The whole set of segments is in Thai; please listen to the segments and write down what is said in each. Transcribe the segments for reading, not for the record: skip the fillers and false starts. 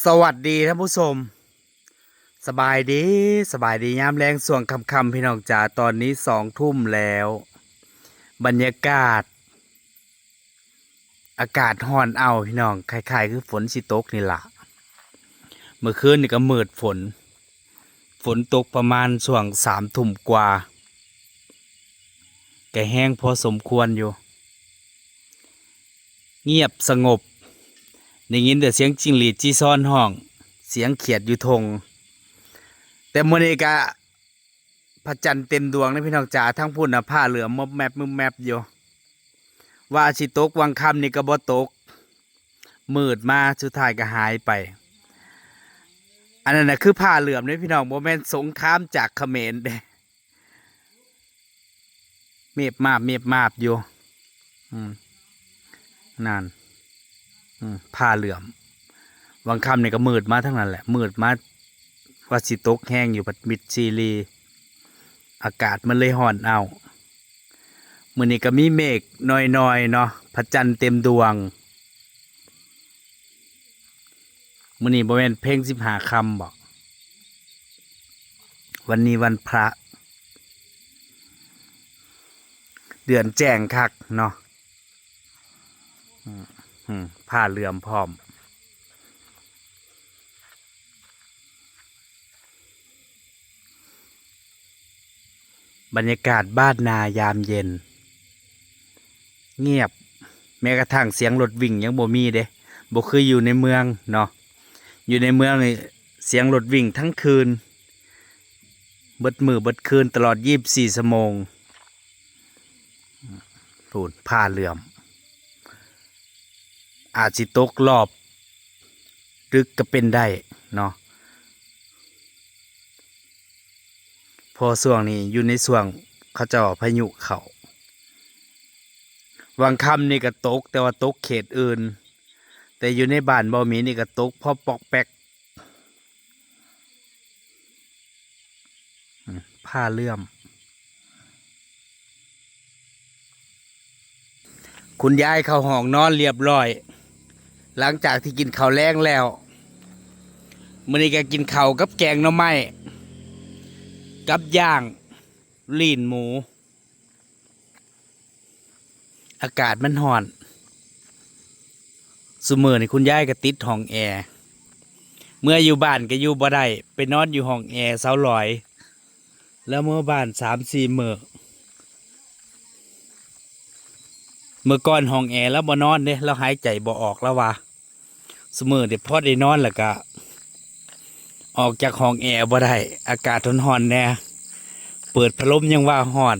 สวัสดีท่านผู้ชมสบายดียามแรงส่วงคำพี่น้องจ๋าตอนนี้20:00แล้วบรรยากาศอากาศร้อนเอาพี่น้องคล้ายๆคือฝนสิตกนี่ล่ะเมื่อคืนนี่ก็มืดฝนตกประมาณช่วง20:00กว่าแกแห้งพอสมควรอยู่เงียบสงบได้ยินแต่เสียงจิ้งหรีดจี้ซ่อนห้องเสียงเขียดอยู่ทงแต่มื้อนี้ก็พระจันทร์เต็มดวงนะพี่น้องจ๋าทั้งพุ่นผ้าเหลืองมึมแมบอยู่ว่าสิตกวังค่ำนี่ก็บ่ตกมืดมาสุดท้ายก็หายไปอันนั้นน่ะคือผ้าเหลืองนี่พี่น้องบ่แม่นสงครามจากเขมรเด้เมบมาบอยู่นั่นผ้าเหลืองวังค่ำนี่ก็มืดมาทั้งนั้นแหละมืดมาว่าสิตกแห้งอยู่ปัดมิดซีรีอากาศมันเลยร้อนเอามื้อนี้ก็มีเมฆน้อยๆเนาะพระจันทร์เต็มดวงมื้อนี้บ่แม่นเพ็ง15 ค่ำบ่วันนี้วันพระเดือนแจ้งคักเนาะผ้าเหลื่อมพร้อมบรรยากาศบ้านนายามเย็นเงียบแม้กระทั่งเสียงรถวิ่งยังบ่มีเด้บ่คืออยู่ในเมืองเนาะอยู่ในเมืองนี่เสียงรถวิ่งทั้งคืนเบิดมือเบิดคืนตลอด24 ชั่วโมงพูดผ้าเหลื่อมอาจสิตกรอบดึกก็เป็นได้เนาะพอช่วงนี้อยู่ในช่วงเขาเจ้าพายุเข้าวังค่ำนี่ก็ตกแต่ว่าตกเขตอื่นแต่อยู่ในบ้านบ่มีนี่ก็ตกพอปอกแป๊กผ้าเหลื่อมคุณยายเข้าห้องนอนเรียบร้อยหลังจากที่กินข้าวแล้งแล้วมื้อนี้ก็กินข้าวกับแกงหน่อไม้กับย่างลีนหมูอากาศมันร้อนซุมื้อนี่คุณยายก็ติดห้องแอร์เมื่ออยู่บ้านก็อยู่บ่ได้ไปนอนอยู่ห้องแอร์เสาลอยแล้วเมื่อบ้าน3-4 มื้อก่อนห้องแอร์แล้วบ่นอนเด้แล้วหายใจบ่ออกแล้วว่าซุมื้อนี่พอได้นอนแล้วก็ออกจากห้องแอร์บ่ได้อากาศร้อนๆแน่เปิดพัดลมยังว่าร้อน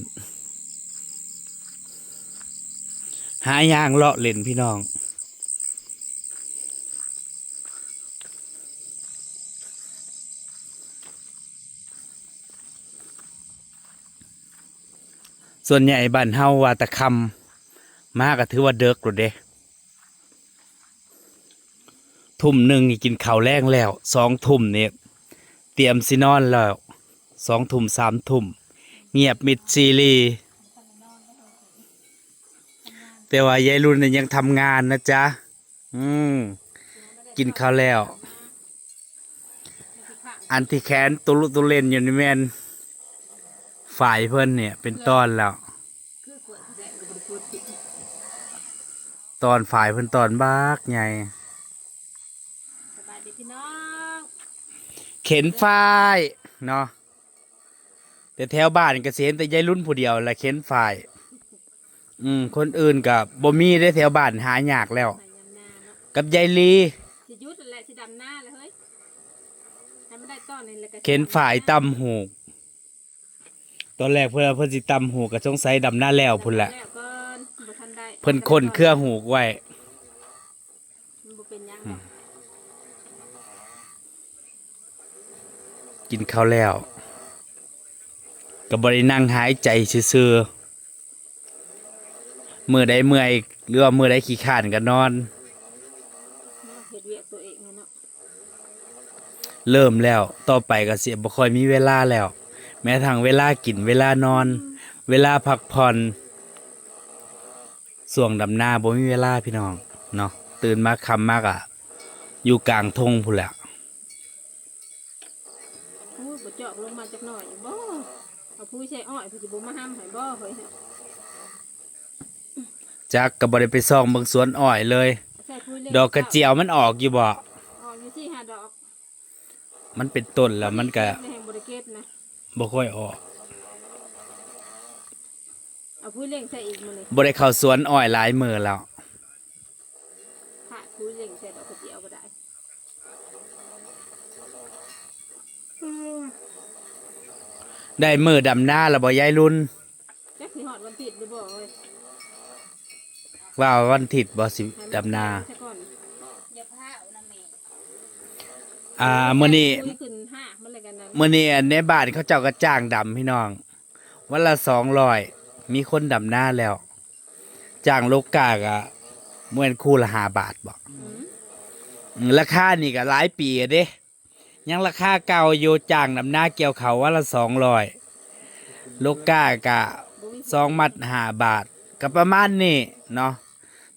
หาย่างเลาะเล่นพี่น้องส่วนใหญ่บ้านเฮาว่าตะคำมาก็ถือว่าเด็กหรอเด้1:00นี่กินข้าวแรงแล้ว20:00นี่เตรียมสินอนแล้ว20:00 30:00เงียบมิดซีรีแต่ว่ายายรุ่นยังทำงานนะจ๊ะกินข้าวแล้วอันที่แขนตุลุตุเล่นอยู่นี่แม่นฝ่ายเพิ่นเนี่ยเป็นตอนแล้วตอนฝ่ายเพิ่นตอนบากใหญ่สบายดีพี่น้องเข็นฝ่ายเนาะแต่แถวบ้านก็เสียแต่ยายรุ่นผู้เดียวแหละเข็นฝ่ายคนอื่นกับบ่มีได้แถวบ้านหายากแล้วกับยายลีสิยุดแหละสิดำหน้าเลยเฮ้ยให้มันได้ต้อนนี่แหละก็เข็นฝ่ายตำหูตอนแรกเพิ่นสิตำหูก็สงสัยดำหน้าแล้วพุ่นแหละแล้วก่อนบ่ทันได้เพิ่นคนเครื่องหูไว้มันบ่เป็นหยังกินข้าวแล้วก็บ่ได้นั่งหายใจซื่อๆมื้อใดเมื่อยหรือว่ามื้อใดขี้คร้านก็นอนเฮ็ดเวียกตัวเองเนาะเริ่มแล้วต่อไปก็สิบ่ค่อยมีเวลาแล้วแม้ทั้งเวลากินเวลานอนเวลาพักผ่อนส่วงดำนาบ่มีเวลาพี่น้องเนาะตื่นมาค่ำมากอ่ะ อยู่กลางทงพุ่นแหละ พูดบ่เจาะลงมาจากหน่อยบ่เอาผู้ใช้อ้อยผู้สิบ่มาห้ามให้บ่เฮ้ย จักก็บ่ได้ไปซ่องเบิ่งสวนอ้อยเลย ใส่ผู้เล่น ดอกกระเจียวมันออกอยู่บ่ ออกอยู่ที่5ดอก มันเป็นต้นแล้วมันก็ ในแห่งบ่ได้เก็บนะ บ่ค่อยออก เอาผู้เล่งใส่อีกมื้อนี้ บ่ได้เข้าสวนอ้อยหลายมื้อแล้ว ขาดผู้เล่งใส่ดอกกระเจียวบ่ได้ ได้มื้อดำนาแล้วบ่ยายรุ่น จักสิฮอดวันผิดหรือบ่เฮ้ย ว่าวันอาทิตย์บ่สิดำนา ซะก่อน อย่าพาเอาน้ำแม่ มื้อนี้ คุยขึ้นห้ามันเลยกันนั้น มื้อนี้ในบ้านเขาเจ้าก็จ้างดำพี่น้องวันละ200มีคนดำนาแล้ว จ้างโลกาก็มื้อคู่ละ5 บาทบ่ ราคานี่ก็หลายปีอะเด้ยังราคาเก่าอยู่จ้างดำนาเกี่ยวเขาววันละ200โลกากะ2 มัด5 บาทก็ประมาณนี้เนาะ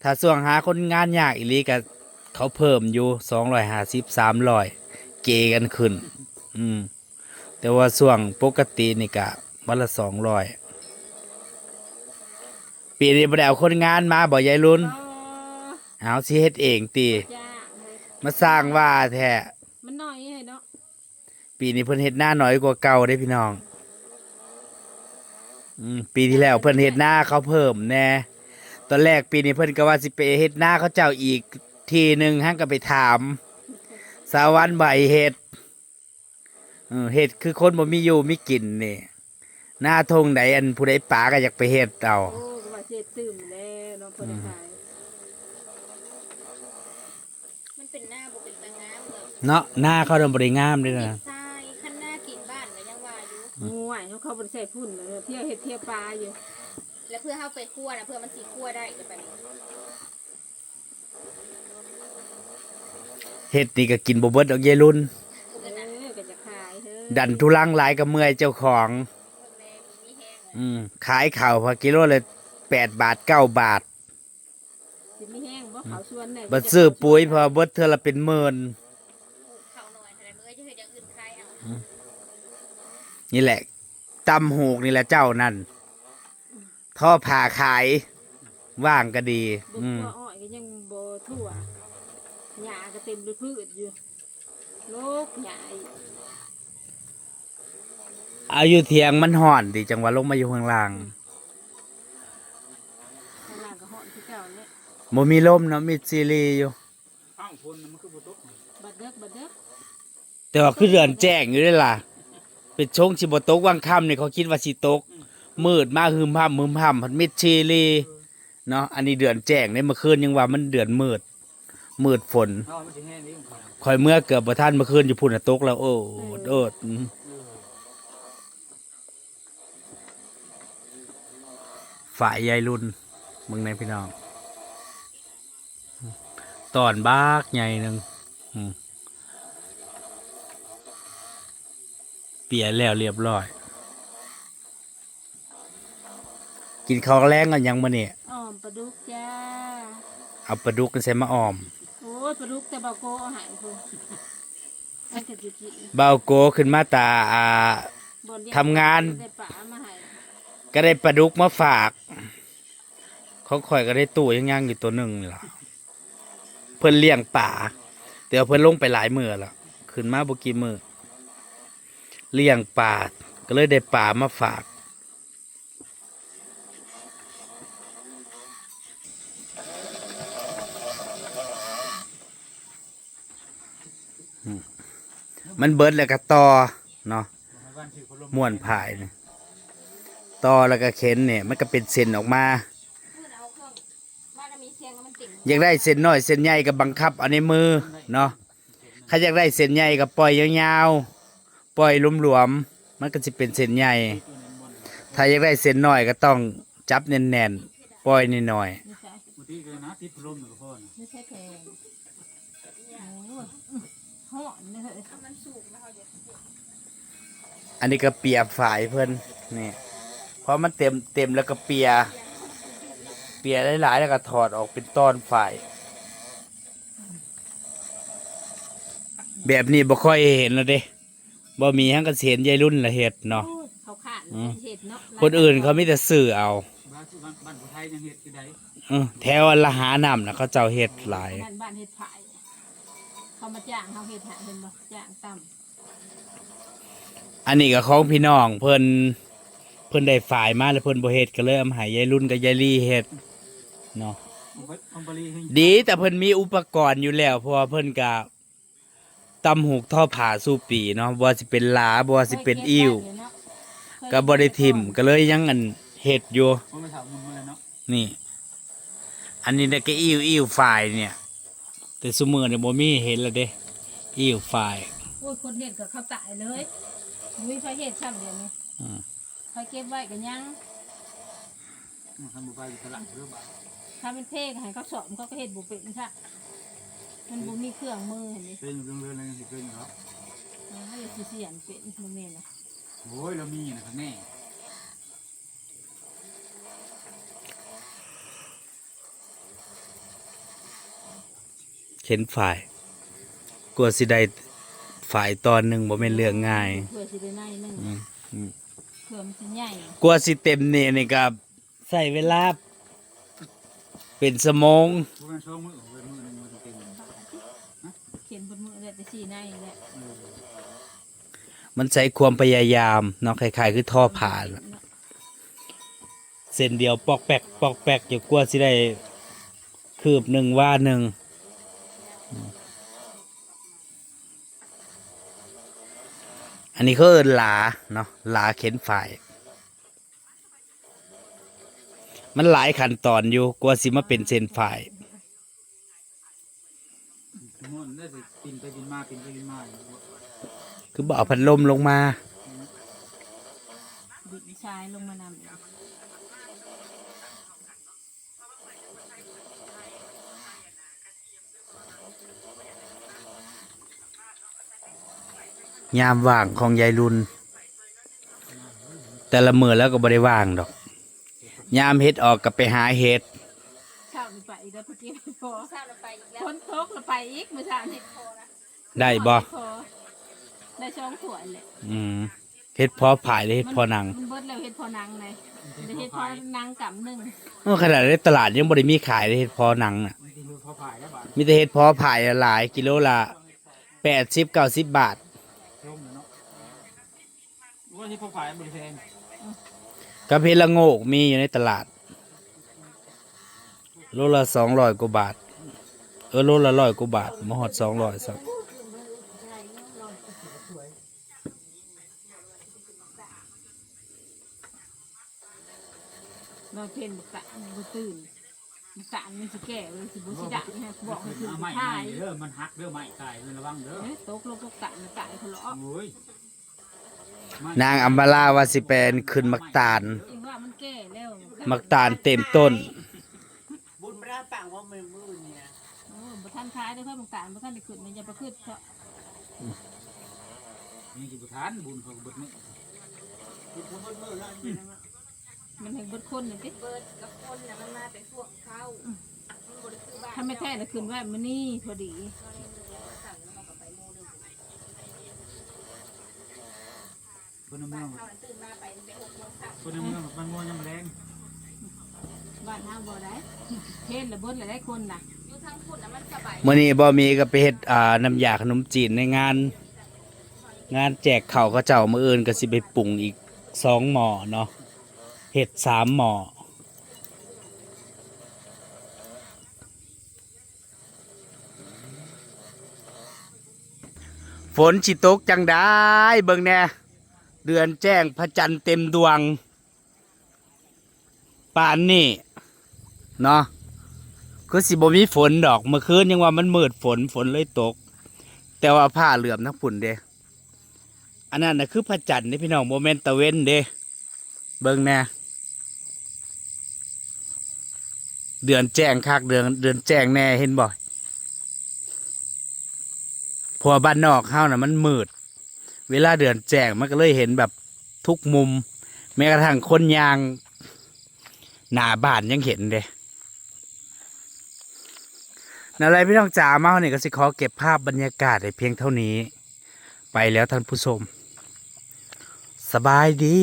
ถ้าส่วงหาคนงานยากอีหลีก็เขาเพิ่มอยู่250 300เกกันขึ้น แต่ว่าส่วงปกตินี่ก็วันละ200ปีนี้บ่ได้เอาคนงานมาบ่ยายรุ่น อ๋อ เอาสิเฮ็ดเองติ จ้าเฮ้ย มาสร้างว่าแท้ มันน้อยให้เนาะ ปีนี้เพิ่นเฮ็ดหน้าน้อยกว่าเก่าได้พี่น้อง ปีที่แล้วเพิ่นเฮ็ดหน้าเขาเพิ่มแน่ ตอนแรกปีนี้เพิ่นก็ว่าสิไปเฮ็ดหน้าเขาเจ้าอีกทีหนึงหั่นก็ไปถามสาวันบ่ให้เฮ็ดเฮ็ดคือคนบ่มีอยู่มีกินนี่ หน้าทงใดอันผู้ใดป่าก็อยากไปเฮ็ดเอา โอ้ก็ว่าเสียตื่มแล้วเนาะเพิ่นได้ขาย มันเป็นหน้าบ่เป็นตางามเลย เนาะหน้าเขาดำบ่ได้งามเด้อ เป็น นะ ทรายคันหน้ากินบ้านก็ยังว่าอยู่ ง่วยเขาบ่ได้ใส่พุ่นเลยเที่ยวเฮ็ดเที่ยวปลาอยู่ แล้วเพื่อเข้าไปคั่วนะเพื่อมันสิคั่วได้จะไปนี่ เฮ็ดนี่ก็กินบ่เบิดดอกเยรุ่น เงินนั้น ก็จะขายเฮ้ย ดันทุลังหลายก็เมื่อยเจ้าของ เพิ่นแม่มีแห้งเลย ขายข้าวพอกิโลละ8 บาท 9 บาท สิมีแห้งบ่เขาสวนได้ บัดซื้อปุ๋ยพอเบิดเทื่อละเป็นหมื่น เข้าหน่อยแต่เมื่อจะเฮ็ดอย่างอื่นคลายเอา นี่แหละตำหูกนี่แหละเจ้านั่นท่อผ่าขายว่างก็ดี เบิ่งตัวอ้อยก็ยังบ่ทั่วหญ้าก็เต็มด้วยพืชอยู่โลกหญ้าอีก เอาอยู่เทียงมันห่อนดิจังหวะลงมาอยู่ข้างล่าง ข้างล่างก็ฮ้อนคือเก่าเนี่ย บ่มีลมเนาะมีซีรีส์อยู่ บัดเด้อ แต่ว่าคือเดือนแจ้งอยู่เด้ล่ะ เป็นชงสิบ่ตกวังค่ำนี่เขาคิดว่าสิตก มืดมาฮึมห้ำพันมิดซีรีส์เนาะอันนี้เดือนแจ้งเนี่ยเมื่อคืนยังว่ามันเดือนมืดฝนคอยเมื่อเกือบบ่ทันเมื่อคืนอยู่พุ่นน่ะตกแล้วโอ้โอดฝ่ายยายรุ่นมึงในพี่น้องตอนบากใหญ่หนึ่งเปียแล้วเรียบร้อย กินข้าวแรงกันยังมื้อนี้ อ้อมปลาดุกจ้า เอาปลาดุกกันใส่มาออม โอ้ยปลาดุกแต่บาโกเอาใหายพุ่นอันก็สิกิน เบาโกขึ้นมาตาบ่เลี้ย ทำงาน ได้ปลามาให้ ก็ได้ปลาดุกมาฝากเขาข่อยก็ได้ตู้ย่างๆอยู่ตัวหนึ่งนี่ล่ะเพิ่นเลี้ยงป่าแต่ว่าเพิ่นลงไปหลายมื้อแล้วขึ้นมาบ่กี่มื้อเลี้ยงป่าก็เลยได้ป่ามาฝากมันเบิดแล้วก็ต่อเนาะม่วนผายนี่ต่อแล้วก็เข็นเนี่ยมันก็เป็นเส้นออกมา เพื่อนเอาเครื่องบ้านมีเสียงแล้วมันติ่ง อยากได้เส้นน้อยเส้นใหญ่ก็บังคับเอาในมือเนาะถ้าอยากได้เส้นใหญ่ก็ปล่อยยาวๆปล่อยหลวมๆมันก็จะเป็นเส้นใหญ่ ถ้าอยากได้เส้นน้อยก็ต้องจับแน่นๆปล่อยนิดหน่อย ไม่ใช่ บางทีก็นะติดพัดลมอยู่กับพ่อนะ ไม่ใช่แพงโอ้ยฮ้อนเลย ถ้ามันสูงนะเขาจะ อันนี้ก็เปียฝายเพิ่นนี่พอมันเต็มแล้วก็เปียหลายๆแล้วก็ถอดออกเป็นตอนฝาย แบบนี้บ่ค่อยเห็นแล้วเด้บ่มีหั้งก็สิเห็นยายรุ่นละเฮ็ดเนาะ โอ้ยเขาขาดเห็ดเนาะ คนอื่นเขามีแต่ซื้อเอา บ้านผู้ไทยยังเฮ็ดคือใด แถวละหาน้ำนะเขาเจ้าเฮ็ดหลาย นั่นบ้านเห็ดผายเขามาจ้างเขาเห็ดหาเป็นบ่จ้างต่ำ อันนี้ก็ของพี่น้องเพิ่นได้ฝ่ายมาแล้วเพิ่นบ่เฮ็ดก็เลยเอามาให้ยายรุ่นกับยายลี่เฮ็ดเนาะ อมบรีให้ ดีแต่เพิ่นมีอุปกรณ์อยู่แล้วเพราะว่าเพิ่นก็ตำหูกท่อผ่าสู่ปีเนาะบ่ว่าสิเป็นหลาบ่ว่าสิเป็นอิ่วก็บ่ได้ทิ่มก็เลยยังอันเฮ็ดอยู่ ผมไปถามมึงมาแล้วเนาะ นี่ อันนี้น่ะก็อิ่วฝ่ายเนี่ย แต่ซุมื้อนี่บ่มีเห็นแล้วเด้อิ่วฝ่าย โอ้ยคนเห็ดกับเขาตายเลยมีไฟเห็ดช่ำเดียวนี้ อืม ไฟเก็บไว้กันยัง ทำบุไปอยู่ตลาดเรื่องบ้าน ถ้าเป็นเทกให้เขาสอบเขาก็เห็ดบุเป็นค่ะมันบุมีเครื่องมือเห็นไหม เป็นอยู่เรื่องอะไรกันสิเป็นอยู่ครับ เขาจะเสียนเป็นโมเมนต์นะ โอ้ยเรามีนะครับแน่ เข็นฝ่ายกลัวสิได้ฝ่ายตอนหนึงบ่แม่นเรื่องง่าย เพื่อสิได้ในนึง อืม เพื่อมันสิใหญ่ กลัวสิเต็มนี่ก็ใส่เวลาเป็นสมง ผู้เป็นช่องมือเป็นมือหนึ่งมือเต็ม เขียนบนมือเลยแต่สีในแหละ มันใช้ความพยายามเนาะคล้ายๆคือท่อผ่านล่ะเส้นเดียวปอกแปกปอกแปกอยู่กลัวสิได้คืบหนึ่งว่าหนึ่งอันนี้เขาเอิ้นหลาเนาะหลาเข็นฝ่าย มันหลายขั้นตอนอยู่กว่าสิมาเป็นเส้นฝ่าย มันได้สิปินไปปินมาปินไปปินมา คือบ่เอาพัดลมลงมา ดิชายลงมานำ ยามว่างของยายรุนแต่ละมือแล้วก็บ่ได้ว่างดอก ยามเฮ็ดออกก็ไปหาเฮ็ด เช้านี่ไปอีกแล้วเมื่อกี้ไม่พอ ทราบเราไปอีกแล้ว คนตกแล้วไปอีกเมื่อเช้านี่ พอละ ได้บ่ พอได้ช่องถ้วยแหละ เฮ็ดพอผายเลยเฮ็ดพอหนัง มันเบิดแล้วเฮ็ดพอนังเลยได้เฮ็ดพอนังกับหนึ่ง ขนาดในตลาดยังบ่ได้มีขายเลยเฮ็ดพอหนังน่ะ นี่คือพอผ่ายแล้วบ้าน มีแต่เฮ็ดพอผายหลายกิโลละ80-90 บาท ร่มเนาะว่าที่พอผ่ายบริเวณ กับเฮ็ดละโงกมีอยู่ในตลาดโลละ200กว่าบาทโลละ100กว่าบาทบ่ฮอด200ซัก เราเพ่นบุกตะบุตื่นบุกตะมันสิแก่เลยสิบุสิดะเนี่ยบอกให้ขึ้น เอา ไป ไม้ ถ่าย เด้อมันหักเด้อไม้ตายมันระวังเด้อ ตกลงบุกตะมันตายทะเลาะ โอ้ย นางอัมบาลาว่าสิเป็นขึ้นมักตาล เองว่ามันแก่แล้ว มักตาลเต็มต้น บุญพระปังว่ามือมือเนี่ย โอ้บุท่านท้ายด้วยค่อยบุกตะบุท่านได้ขึ้นมันจะประขึ้นเพราะ นี่กิบุทานบุญของบุญนี่ บุญมือมือแล้วนี่นะ มันเห็นเบิดคนเลยสิ เบิดกับคนน่ะมันมาเป็นพวกเขามันบริคือบ้าน ถ้าไม่แท้จะขึ้นไว้มันนี่พอดี สั่งแล้วเขาก็ไปโมเดล คนในเมือง เขาตื่นมาไปเป็น6 โมงค่ำ คนในเมืองมันงวยังแรง บ้านห้างบ่ได้เทศระเบิดหลายคนน่ะ อยู่ทางคุณน่ะมันสบาย มื้อนี้บ่มีก็ไปเฮ็ดน้ำยาขนมจีนในงาน งานแจกข้าวเขาเจ้ามื้ออื่นก็สิไปปรุงอีก2หม้อเนาะเฮ็ด3หม้อฝนสิตกจังได้เบิ่งแหน่เดือนแจ้งพระจันทร์เต็มดวงป่านนี้เนาะคือสิบ่มีฝนดอกเมื่อคืนยังว่ามันมืดฝนเลยตก แต่ว่าผ้าเหลื่อมทั้งฝุ่นเด้อันนั้นน่ะคือพระจันทร์นี่พี่น้องโมเมนต์ตะเว้นเด้เบิ่งแหน่เดือนแจ้งคักเดือนแจ้งแน่เห็นบ่เพราะว่าบ้านนอกเฮาน่ะมันมืด เวลาเดือนแจ้งมันก็เลยเห็นแบบทุกมุม แม้กระทั่งคนยางหน้าบ้านยังเห็นเด้ นั่นแหละพี่น้องจ๋ามาวันนี้ก็สิขอเก็บภาพบรรยากาศให้เพียงเท่านี้ ไปแล้วท่านผู้ชมสบายดี